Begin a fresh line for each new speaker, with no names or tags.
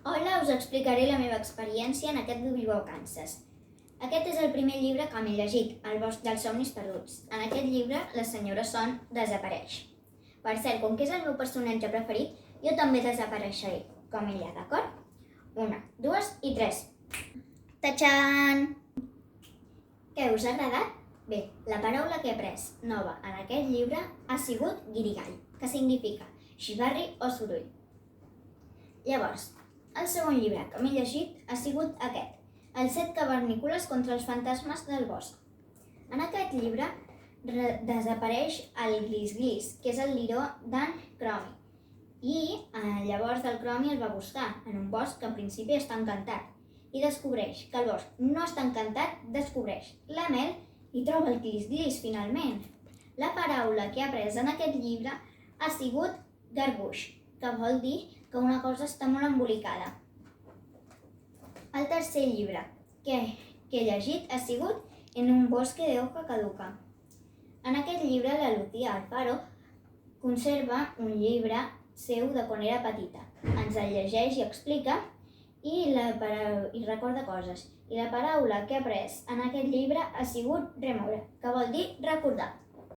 Hola, us explicaré la meva experiència en aquest bibliovacances. Aquest és el primer llibre que m'he llegit, El bosc dels somnis perduts. En aquest llibre, la senyora Son desapareix. Per cert, com que és el meu personatge preferit, jo també desapareixeré, com ella, d'acord? 1, 2 i 3. Tachan! Què, us ha agradat? Bé, la paraula que he après nova en aquest llibre ha sigut guirigall, que significa xivarri o soroll. Llavors, el segon llibre que m'he llegit ha sigut aquest, Els 7 cavernícoles contra els fantasmes del bosc. En aquest llibre desapareix el Glis-Glis, que és el liró d'en Cromi. I llavors el Cromi el va buscar en un bosc que en principi està encantat. I descobreix que el bosc no està encantat, descobreix la mel i troba el Glis-Glis finalment. La paraula que he après en aquest llibre ha sigut garbuix, que vol dir que una cosa està molt embolicada. El tercer llibre que he llegit ha sigut En un bosque de hoja caduca. En aquest llibre la Lucía Alfaro conserva un llibre seu de quan era petita. Ens el llegeix i explica i recorda coses. I la paraula que he après en aquest llibre ha sigut remoure, que vol dir recordar.